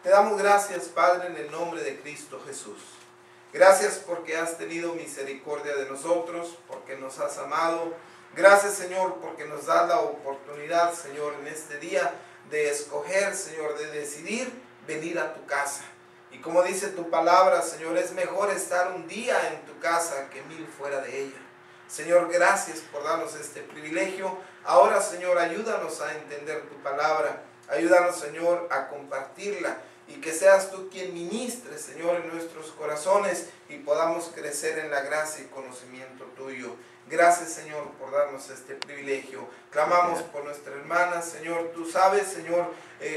Te damos gracias, Padre, en el nombre de Cristo Jesús. Gracias porque has tenido misericordia de nosotros, porque nos has amado. Gracias, Señor, porque nos das la oportunidad, Señor, en este día de escoger, Señor, de decidir venir a tu casa. Y como dice tu palabra, Señor, es mejor estar un día en tu casa que 1000 fuera de ella. Señor, gracias por darnos este privilegio. Ahora, Señor, ayúdanos a entender tu palabra. Ayúdanos, Señor, a compartirla. Y que seas tú quien ministre, Señor, en nuestros corazones y podamos crecer en la gracia y conocimiento tuyo. Gracias, Señor, por darnos este privilegio. Clamamos por nuestra hermana, Señor. Tú sabes, Señor,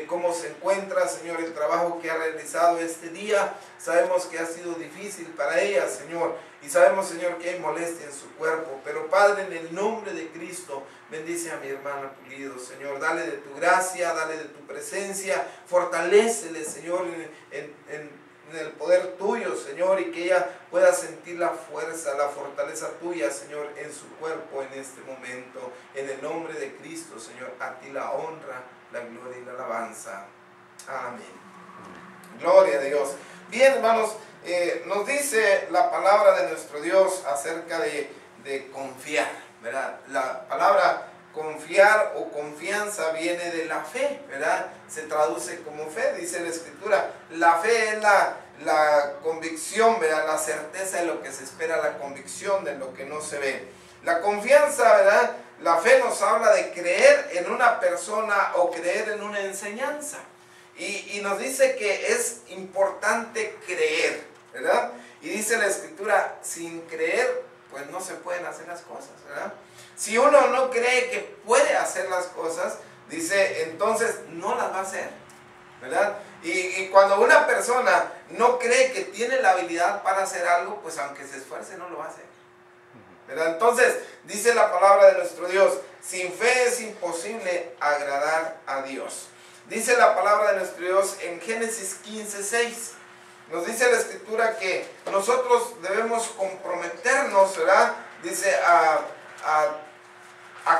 cómo se encuentra, Señor, el trabajo que ha realizado este día. Sabemos que ha sido difícil para ella, Señor. Y sabemos, Señor, que hay molestia en su cuerpo. Pero, Padre, en el nombre de Cristo, bendice a mi hermana Pulido, Señor. Dale de tu gracia, dale de tu presencia. Fortalécele, Señor, en el poder tuyo, Señor, y que ella pueda sentir la fuerza, la fortaleza tuya, Señor, en su cuerpo en este momento. En el nombre de Cristo, Señor, a ti la honra, la gloria y la alabanza. Amén. Gloria a Dios. Bien, hermanos, nos dice la palabra de nuestro Dios acerca de confiar, ¿verdad? La palabra confiar o confianza viene de la fe, ¿verdad? Se traduce como fe, dice la Escritura. La fe es la convicción, ¿verdad? La certeza de lo que se espera, la convicción de lo que no se ve. La confianza, ¿verdad? La fe nos habla de creer en una persona o creer en una enseñanza. Y nos dice que es importante creer, ¿verdad? Y dice la Escritura, sin creer, pues no se pueden hacer las cosas, ¿verdad? Si uno no cree que puede hacer las cosas, dice, entonces no las va a hacer, ¿verdad? Y cuando una persona no cree que tiene la habilidad para hacer algo, pues aunque se esfuerce no lo va a hacer, ¿verdad? Entonces, dice la palabra de nuestro Dios, sin fe es imposible agradar a Dios. Dice la palabra de nuestro Dios en Génesis 15:6. Nos dice la Escritura que nosotros debemos comprometernos, ¿verdad? Dice a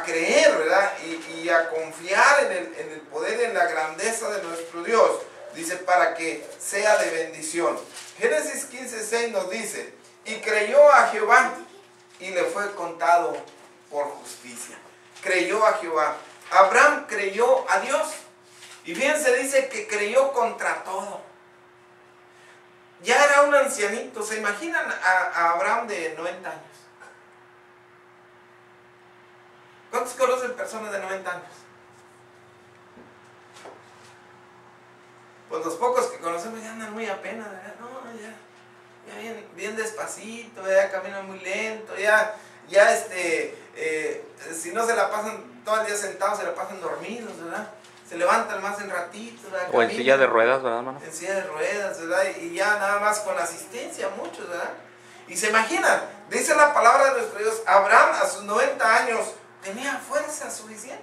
creer, ¿verdad? Y a confiar en el poder y en la grandeza de nuestro Dios. Dice, para que sea de bendición. Génesis 15:6 nos dice, y creyó a Jehová y le fue contado por justicia. Creyó a Jehová. Abraham creyó a Dios. Y bien se dice que creyó contra todo. Ya era un ancianito. ¿Se imaginan a Abraham de 90 años? ¿Cuántos conocen personas de 90 años? Pues los pocos que conocemos ya andan muy apenas, ¿verdad? No, ya bien despacito, ya caminan muy lento, si no se la pasan todo el día sentados, se la pasan dormidos, ¿verdad? Se levantan más en ratitos, ¿verdad? O en silla de ruedas, ¿verdad, hermano? En silla de ruedas, ¿verdad? Y ya nada más con asistencia, muchos, ¿verdad? Y se imaginan, dice la palabra de nuestro Dios, Abraham a sus 90 años tenía fuerza suficiente.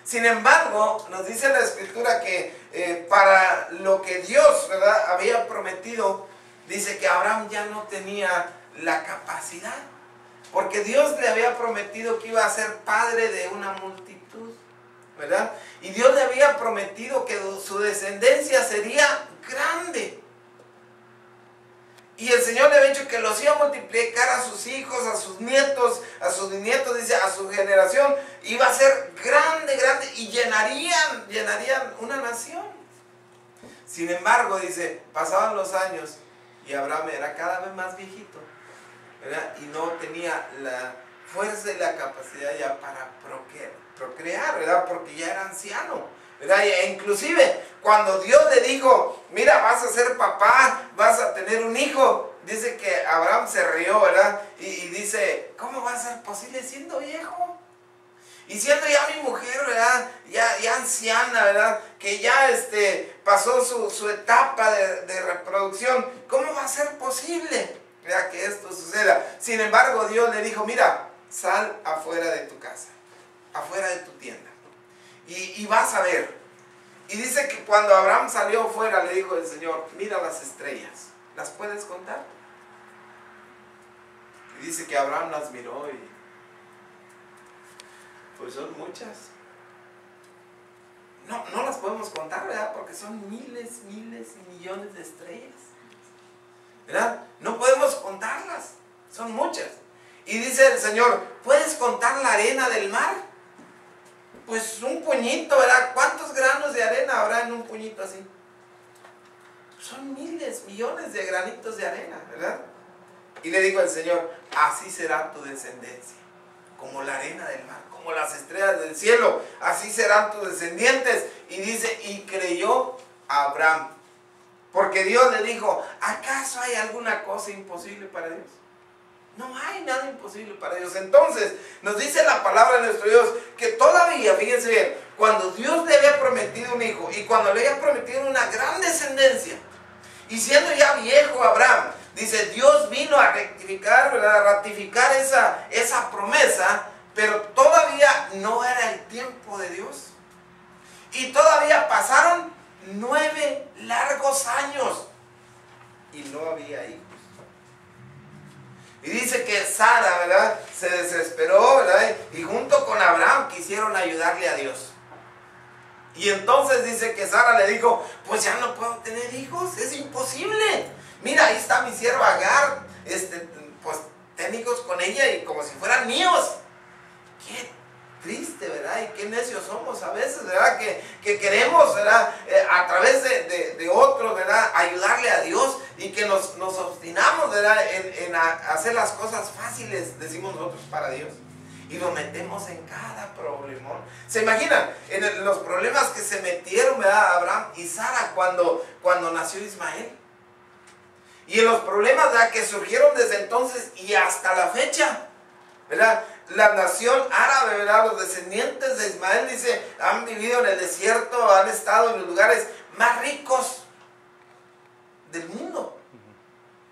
Sin embargo, nos dice la Escritura que para lo que Dios, ¿verdad?, había prometido, dice que Abraham ya no tenía la capacidad. Porque Dios le había prometido que iba a ser padre de una multitud, ¿verdad? Y Dios le había prometido que su descendencia sería grande. Y el Señor le había dicho que los iba a multiplicar a sus hijos, a sus nietos, dice, a su generación. Iba a ser grande, grande, y llenarían una nación. Sin embargo, dice, pasaban los años y Abraham era cada vez más viejito, ¿verdad? Y no tenía la fuerza y la capacidad ya para procrear, ¿verdad? Porque ya era anciano, ¿verdad? E inclusive cuando Dios le dijo, mira, vas a ser papá, vas a tener un hijo, dice que Abraham se rió, ¿verdad? Y dice, ¿cómo va a ser posible siendo viejo? Y siendo ya mi mujer, ¿verdad? Ya anciana, ¿verdad? Que ya pasó su etapa de reproducción. ¿Cómo va a ser posible, ¿verdad?, que esto suceda? Sin embargo, Dios le dijo, mira, sal afuera de tu casa, afuera de tu tienda, y vas a ver. Y dice que cuando Abraham salió afuera, le dijo el Señor, mira las estrellas, ¿las puedes contar? Y dice que Abraham las miró y pues son muchas, no las podemos contar, ¿verdad? Porque son miles y millones de estrellas, ¿verdad? No podemos contarlas, son muchas. Y dice el Señor, ¿puedes contar la arena del mar? Pues un puñito, ¿verdad? ¿Cuántos granos de arena habrá en un puñito así? Son miles, millones de granitos de arena, ¿verdad? Y le dijo el Señor, así será tu descendencia, como la arena del mar, como las estrellas del cielo, así serán tus descendientes. Y dice, y creyó Abraham, porque Dios le dijo, ¿acaso hay alguna cosa imposible para Dios? No hay nada imposible para Dios. Entonces, nos dice la palabra de nuestro Dios, que todavía, fíjense bien, cuando Dios le había prometido un hijo, y cuando le había prometido una gran descendencia, y siendo ya viejo Abraham, dice, Dios vino a rectificar, ¿verdad? A ratificar esa promesa, pero todavía no era el tiempo de Dios. Y todavía pasaron 9 largos años y no había hijos. Y dice que Sara, ¿verdad?, se desesperó, ¿verdad?, y junto con Abraham quisieron ayudarle a Dios. Y entonces dice que Sara le dijo, pues ya no puedo tener hijos, es imposible. Mira, ahí está mi sierva Agar, pues ten hijos con ella y como si fueran míos. Qué triste, ¿verdad? Y qué necios somos a veces, ¿verdad? Que queremos, ¿verdad?, a través de otros, ¿verdad?, ayudarle a Dios, y que nos obstinamos, ¿verdad?, en hacer las cosas fáciles, decimos nosotros, para Dios. Y nos metemos en cada problemón. ¿Se imaginan en los problemas que se metieron, ¿verdad?, Abraham y Sara cuando nació Ismael? Y en los problemas, ¿verdad?, que surgieron desde entonces y hasta la fecha, ¿verdad? La nación árabe, ¿verdad?, los descendientes de Ismael, dice, han vivido en el desierto, han estado en los lugares más ricos del mundo,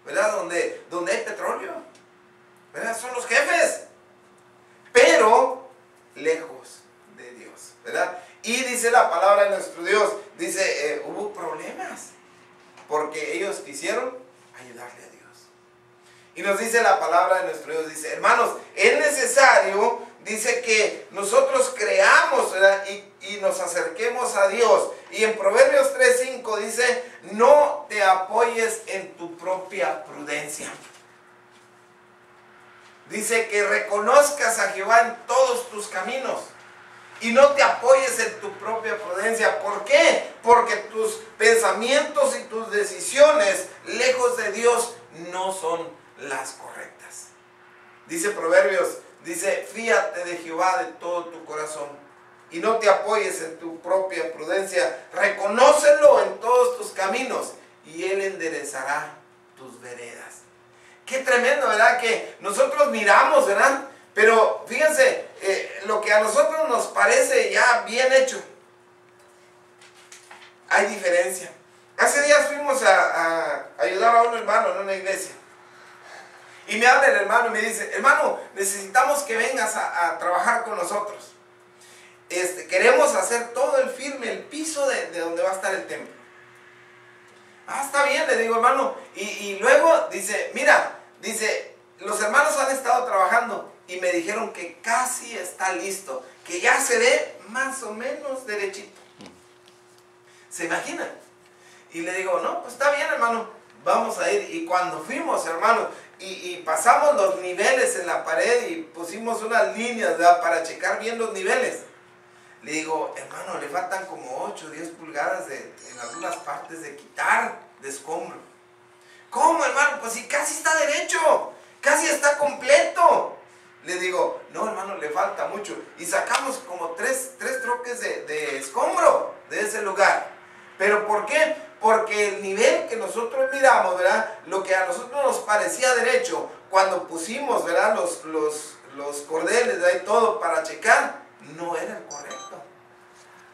¿verdad? Donde hay petróleo, ¿verdad? Son los jefes, pero lejos de Dios, ¿verdad? Y dice la palabra de nuestro Dios, dice, hubo problemas, porque ellos quisieron ayudarle a Dios. Y nos dice la palabra de nuestro Dios, dice, hermanos, es necesario, dice, que nosotros creamos, ¿verdad?, y nos acerquemos a Dios. Y en Proverbios 3:5 dice, no te apoyes en tu propia prudencia. Dice que reconozcas a Jehová en todos tus caminos y no te apoyes en tu propia prudencia. ¿Por qué? Porque tus pensamientos y tus decisiones lejos de Dios no son las correctas. Dice Proverbios, dice, fíate de Jehová de todo tu corazón y no te apoyes en tu propia prudencia. Reconócelo en todos tus caminos y Él enderezará tus veredas. Qué tremendo, ¿verdad? Que nosotros miramos, ¿verdad? Pero fíjense, lo que a nosotros nos parece ya bien hecho, hay diferencia. Hace días fuimos a ayudar a un hermano en una iglesia. Y me habla el hermano y me dice, hermano, necesitamos que vengas a trabajar con nosotros. Queremos hacer todo el firme, el piso de donde va a estar el templo. Ah, está bien, le digo, hermano. Y luego dice, mira, dice, los hermanos han estado trabajando y me dijeron que casi está listo, que ya se ve más o menos derechito. ¿Se imaginan? Y le digo, no, pues está bien, hermano, vamos a ir. Y cuando fuimos, hermano, y pasamos los niveles en la pared y pusimos unas líneas, ¿verdad?, para checar bien los niveles. Le digo, hermano, le faltan como 8 o 10 pulgadas en algunas partes de quitar de escombro. ¿Cómo, hermano? Pues si casi está derecho, casi está completo. Le digo, no, hermano, le falta mucho. Y sacamos como tres troques de escombro de ese lugar. ¿Pero por qué? Porque el nivel que nosotros miramos, ¿verdad?, lo que a nosotros nos parecía derecho, cuando pusimos, ¿verdad?, los cordeles, ¿verdad?, y todo para checar, no era el correcto,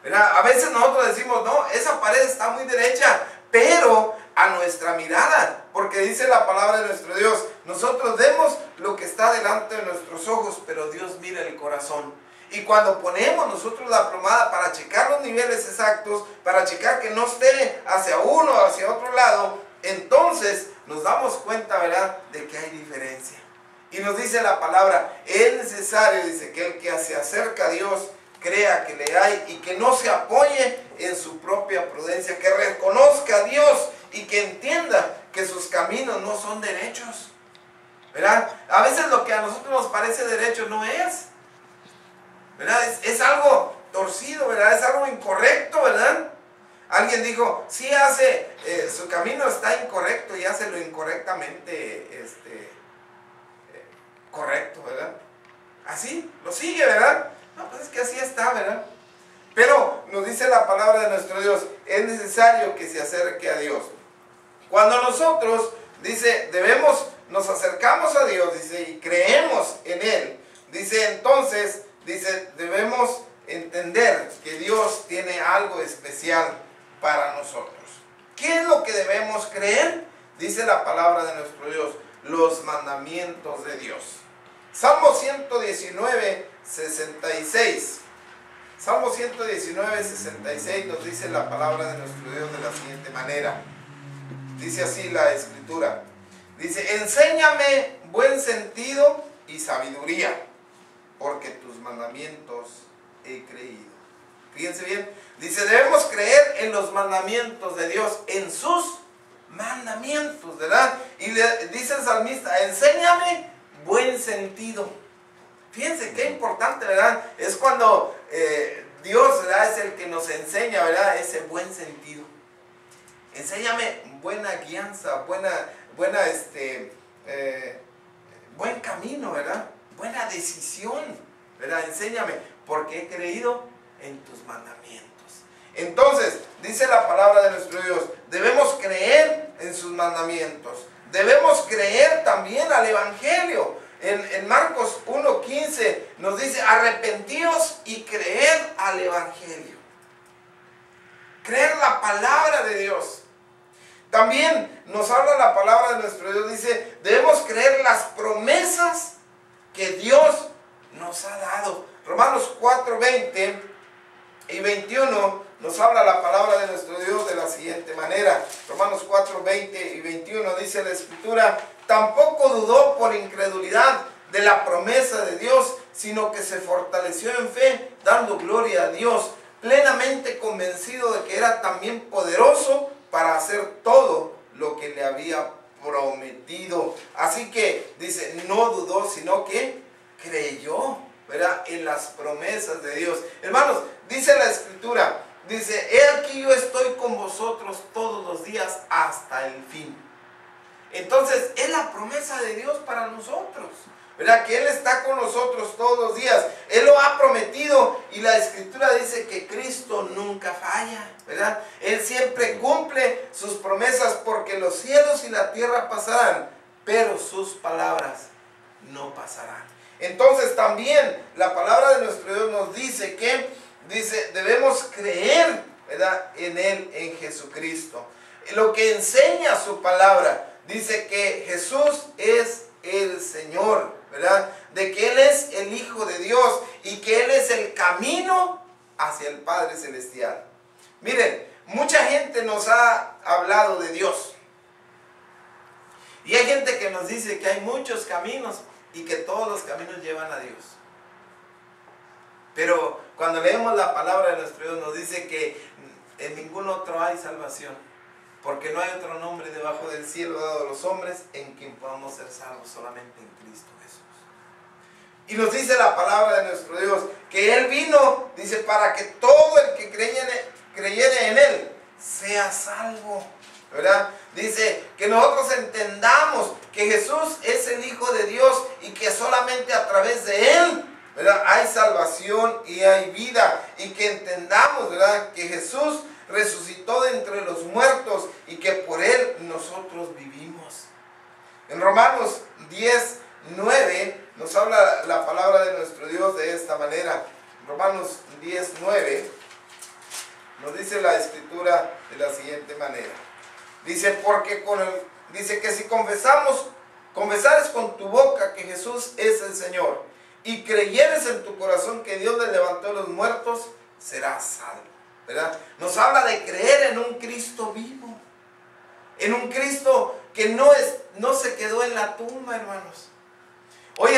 ¿verdad? A veces nosotros decimos, no, esa pared está muy derecha, pero a nuestra mirada, porque dice la palabra de nuestro Dios, nosotros vemos lo que está delante de nuestros ojos, pero Dios mira el corazón. Y cuando ponemos nosotros la plomada para checar los niveles exactos, para checar que no esté hacia uno o hacia otro lado, entonces nos damos cuenta, ¿verdad?, de que hay diferencia. Y nos dice la palabra, es necesario, dice, que el que se acerca a Dios crea que le hay y que no se apoye en su propia prudencia, que reconozca a Dios y que entienda que sus caminos no son derechos, ¿verdad? A veces lo que a nosotros nos parece derecho no es, ¿verdad? Es algo torcido, ¿verdad? Es algo incorrecto, ¿verdad? Alguien dijo, sí hace, su camino está incorrecto y hace lo incorrectamente correcto, ¿verdad? Así, lo sigue, ¿verdad? No, pues es que así está, ¿verdad? Pero nos dice la palabra de nuestro Dios, es necesario que se acerque a Dios. Cuando nosotros, dice, nos acercamos a Dios, dice, y creemos en Él, dice, entonces, dice, debemos entender que Dios tiene algo especial para nosotros. ¿Qué es lo que debemos creer? Dice la palabra de nuestro Dios, los mandamientos de Dios. Salmo 119, 66. Salmo 119, 66 nos dice la palabra de nuestro Dios de la siguiente manera. Dice así la escritura. Dice, enséñame buen sentido y sabiduría, porque tus mandamientos he creído. Fíjense bien, dice, debemos creer en los mandamientos de Dios, en sus mandamientos, ¿verdad? Y le dice el salmista, enséñame buen sentido. Fíjense qué importante, ¿verdad? Es cuando Dios, ¿verdad?, es el que nos enseña, ¿verdad?, ese buen sentido. Enséñame buena guianza, buen camino, ¿verdad? Buena decisión, ¿verdad? Enséñame, porque he creído en tus mandamientos. Entonces, dice la palabra de nuestro Dios, debemos creer en sus mandamientos. Debemos creer también al Evangelio. En Marcos 1:15 nos dice, arrepentíos y creed al Evangelio. Creer la palabra de Dios. También nos habla la palabra de nuestro Dios, dice, debemos creer las promesas que Dios nos ha dado. Romanos 4:20 y 21 nos habla la palabra de nuestro Dios de la siguiente manera. Romanos 4:20 y 21 dice la escritura, tampoco dudó por incredulidad de la promesa de Dios, sino que se fortaleció en fe, dando gloria a Dios, plenamente convencido de que era también poderoso para hacer todo lo que le había prometido. Así que dice, no dudó, sino que creyó, ¿verdad?, en las promesas de Dios. Hermanos, dice la escritura, dice, he aquí yo estoy con vosotros todos los días hasta el fin. Entonces, es la promesa de Dios para nosotros, ¿verdad? Que Él está con nosotros todos los días. Él lo ha prometido y la escritura dice que Cristo nunca falla, ¿verdad? Él siempre cumple sus promesas, porque los cielos y la tierra pasarán, pero sus palabras no pasarán. Entonces también la palabra de nuestro Dios nos dice que debemos creer, ¿verdad?, en Él, en Jesucristo. Lo que enseña su palabra, dice que Jesús es el Señor, ¿verdad? De que Él es el Hijo de Dios y que Él es el camino hacia el Padre Celestial. Miren, mucha gente nos ha hablado de Dios. Y hay gente que nos dice que hay muchos caminos y que todos los caminos llevan a Dios. Pero cuando leemos la palabra de nuestro Dios nos dice que en ningún otro hay salvación, porque no hay otro nombre debajo del cielo dado a los hombres en quien podamos ser salvos, solamente en Cristo Jesús. Y nos dice la palabra de nuestro Dios que Él vino, dice, para que todo el que creyere en Él sea salvo, ¿verdad? Dice que nosotros entendamos que Jesús es el Hijo de Dios y que solamente a través de Él, ¿verdad?, hay salvación y hay vida. Y que entendamos, ¿verdad?, que Jesús resucitó de entre los muertos y que por Él nosotros vivimos. En Romanos 10:9 nos habla la palabra de nuestro Dios de esta manera. Romanos 10:9 nos dice la escritura de la siguiente manera. Dice, dice que si confesares con tu boca que Jesús es el Señor y creyeres en tu corazón que Dios le levantó de los muertos, serás salvo, ¿verdad? Nos habla de creer en un Cristo vivo, en un Cristo que no se quedó en la tumba, hermanos. Hoy